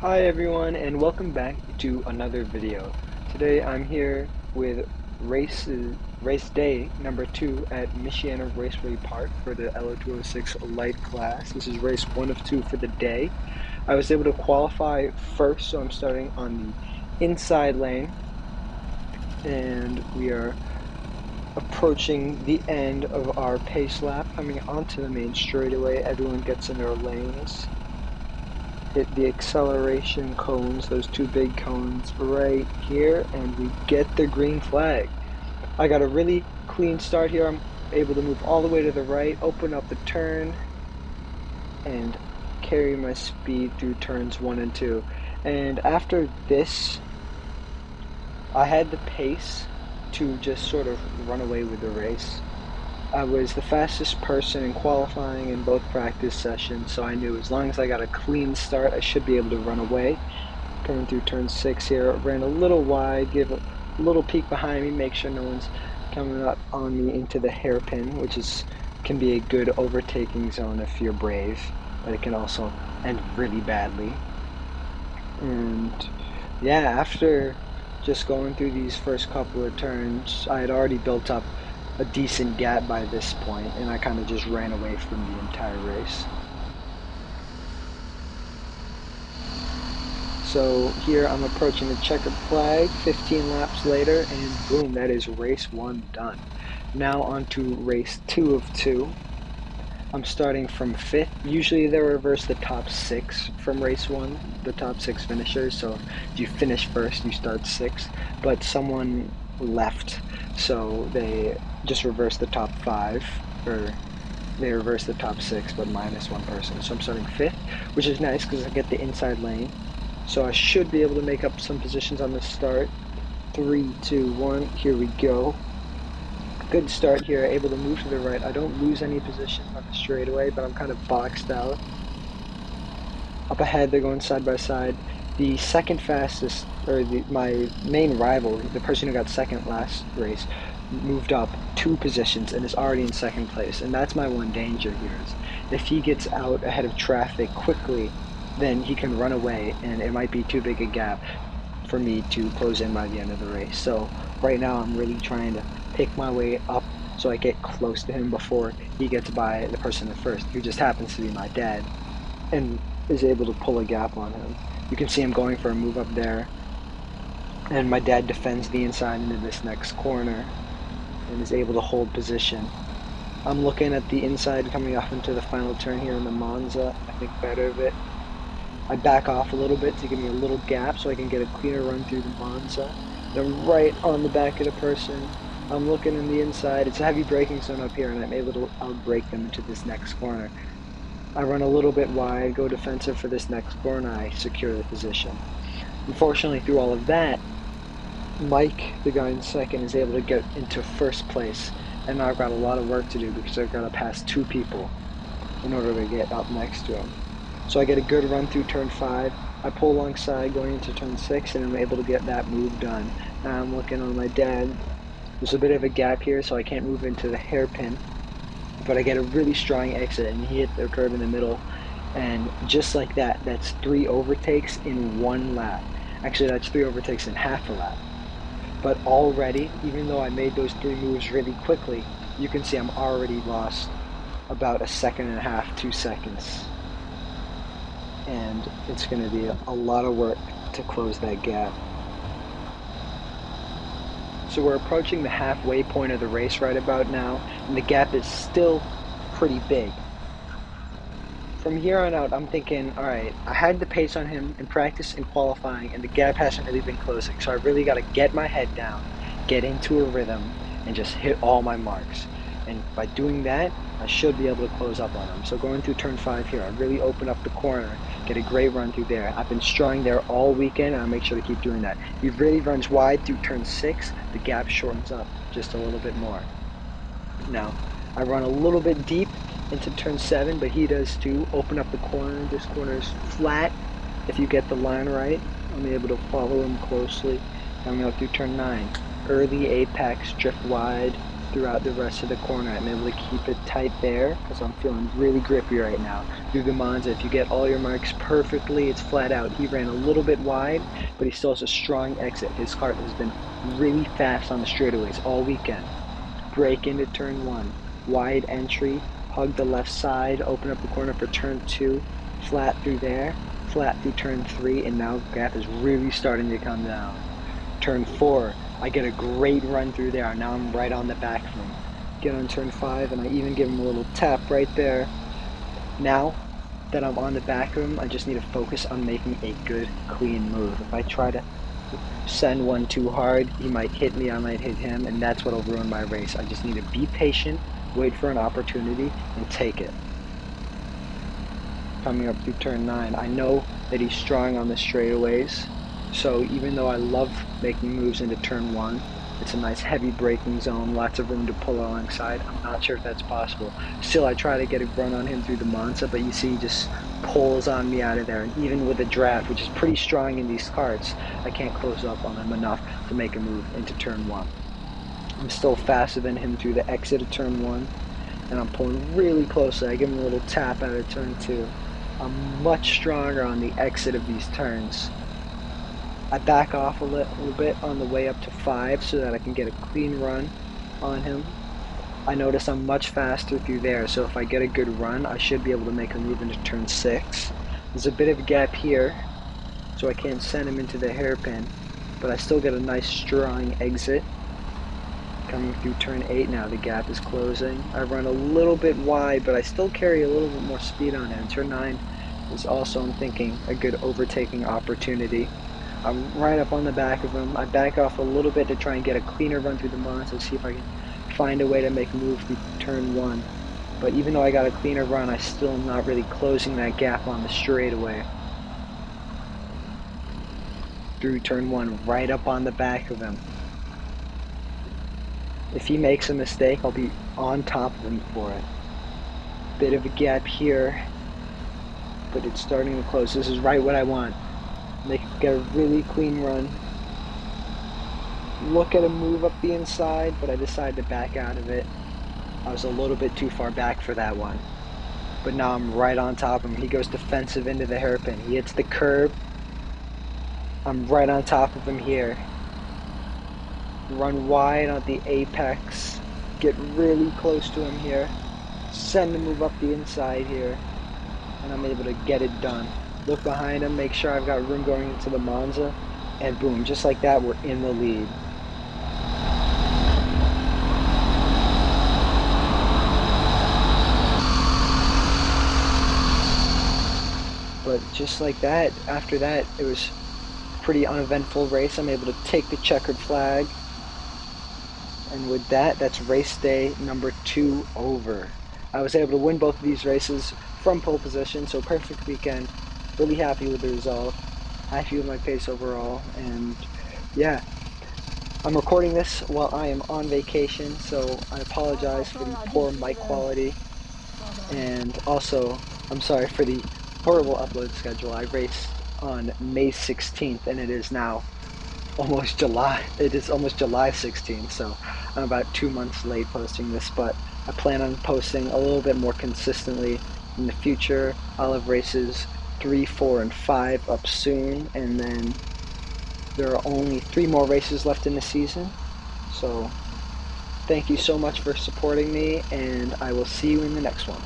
Hi everyone, and welcome back to another video. Today I'm here with race day number 2 at Michiana Raceway Park for the LO206 light class. This is race 1 of 2 for the day. I was able to qualify first, so I'm starting on the inside lane, and we are approaching the end of our pace lap, coming onto the main straightaway. Everyone gets in their lanes. Hit the acceleration cones, those two big cones right here, and we get the green flag. I got a really clean start here. I'm able to move all the way to the right, open up the turn, and carry my speed through turns 1 and 2. And after this, I had the pace to just sort of run away with the race. I was the fastest person in qualifying in both practice sessions, so I knew as long as I got a clean start, I should be able to run away. Coming through turn 6 here, ran a little wide, give a little peek behind me, make sure no one's coming up on me into the hairpin, which can be a good overtaking zone if you're brave, but it can also end really badly. And yeah, after just going through these first couple of turns, I had already built up a decent gap by this point, and I kind of just ran away from the entire race. So here I'm approaching the checkered flag 15 laps later, and boom, that is race 1 done. Now on to race 2 of 2. I'm starting from 5th. Usually they reverse the top 6 from race 1, the top 6 finishers, so if you finish first, you start 6th, but someone left, so they just reverse the top 5, or they reverse the top 6 but minus 1 person. So I'm starting 5th, which is nice because I get the inside lane, so I should be able to make up some positions on the start. 3, 2, 1, here we go. Good start here, able to move to the right. I don't lose any position on the straightaway, but I'm kind of boxed out. Up ahead, they're going side by side. The second fastest, or my main rival, the person who got second last race, moved up 2 positions and is already in second place. And that's my one danger here, is if he gets out ahead of traffic quickly, then he can run away, and it might be too big a gap for me to close in by the end of the race. So right now I'm really trying to pick my way up so I get close to him before he gets by the person in first, who just happens to be my dad, and is able to pull a gap on him. You can see him going for a move up there, and my dad defends the inside into this next corner and is able to hold position. I'm looking at the inside coming off into the final turn here in the Monza. I think better of it. I back off a little bit to give me a little gap so I can get a cleaner run through the Monza. And I'm right on the back of the person. I'm looking in the inside. It's a heavy braking zone up here, and I'm able to outbrake them into this next corner. I run a little bit wide, go defensive for this next corner, I secure the position. Unfortunately, through all of that, Mike, the guy in second, is able to get into first place, and I've got a lot of work to do because I've got to pass 2 people in order to get up next to him. So I get a good run through turn 5. I pull alongside going into turn 6, and I'm able to get that move done. Now I'm looking on my dad. There's a bit of a gap here, so I can't move into the hairpin, but I get a really strong exit, and he hit the curb in the middle, and just like that, that's 3 overtakes in 1 lap. Actually, that's 3 overtakes in half a lap. But already, even though I made those 3 moves really quickly, you can see I'm already lost about 1.5 seconds, 2 seconds. And it's going to be a lot of work to close that gap. So we're approaching the halfway point of the race right about now, and the gap is still pretty big. From here on out, I'm thinking, alright, I had the pace on him in practice and qualifying, and the gap hasn't really been closing, so I really got to get my head down, get into a rhythm, and just hit all my marks. And by doing that, I should be able to close up on him. So going through turn 5 here, I really open up the corner, get a great run through there. I've been strong there all weekend, and I'll make sure to keep doing that. He really runs wide through turn 6, the gap shortens up just a little bit more. Now, I run a little bit deep into turn 7, but he does too. Open up the corner. This corner is flat. If you get the line right, I'm able to follow him closely. Coming out through turn 9. Early apex, drift wide, throughout the rest of the corner. I'm able to keep it tight there because I'm feeling really grippy right now. Through the Monza, if you get all your marks perfectly, it's flat out. He ran a little bit wide, but he still has a strong exit. His kart has been really fast on the straightaways all weekend. Brake into turn 1, wide entry, hug the left side, open up the corner for turn 2, flat through there, flat through turn 3, and now gap is really starting to come down. Turn 4, I get a great run through there. Now I'm right on the back of him. Get on turn 5, and I even give him a little tap right there. Now that I'm on the back of him, I just need to focus on making a good, clean move. If I try to send one too hard, he might hit me, I might hit him, and that's what'll ruin my race. I just need to be patient, wait for an opportunity, and take it. Coming up through turn 9, I know that he's strong on the straightaways, so even though I love making moves into turn 1, it's a nice heavy braking zone, lots of room to pull alongside. I'm not sure if that's possible. Still, I try to get a run on him through the Monza, but you see he just pulls on me out of there. And even with the draft, which is pretty strong in these karts, I can't close up on him enough to make a move into turn 1. I'm still faster than him through the exit of turn 1, and I'm pulling really closely. I give him a little tap out of turn 2. I'm much stronger on the exit of these turns. I back off a little bit on the way up to 5 so that I can get a clean run on him. I notice I'm much faster through there, so if I get a good run, I should be able to make a move into turn 6. There's a bit of a gap here, so I can't send him into the hairpin, but I still get a nice strong exit. Coming through turn 8 now, the gap is closing. I run a little bit wide, but I still carry a little bit more speed on him. Turn 9 is also, I'm thinking, a good overtaking opportunity. I'm right up on the back of him. I back off a little bit to try and get a cleaner run through the Monza, see if I can find a way to make a move through turn 1. But even though I got a cleaner run, I still am not really closing that gap on the straightaway. Through turn 1, right up on the back of him. If he makes a mistake, I'll be on top of him for it. Bit of a gap here, but it's starting to close. This is right what I want. Get a really clean run. Look at a move up the inside, but I decided to back out of it. I was a little bit too far back for that one. But now I'm right on top of him. He goes defensive into the hairpin. He hits the curb. I'm right on top of him here. Run wide on the apex. Get really close to him here. Send the move up the inside here. And I'm able to get it done. Look behind him, make sure I've got room going into the Monza, and boom, just like that, we're in the lead. But just like that, after that, it was a pretty uneventful race. I'm able to take the checkered flag, and with that, that's race day number 2 over. I was able to win both of these races from pole position, so perfect weekend. Really happy with the result, happy with my pace overall, and yeah, I'm recording this while I am on vacation, so I apologize for the poor mic quality, and also I'm sorry for the horrible upload schedule. I raced on May 16th, and it is now almost July. It is almost July 16th, so I'm about 2 months late posting this, but I plan on posting a little bit more consistently in the future. I'll have races 3, 4, and 5 up soon, and then there are only 3 more races left in the season. So thank you so much for supporting me, and I will see you in the next one.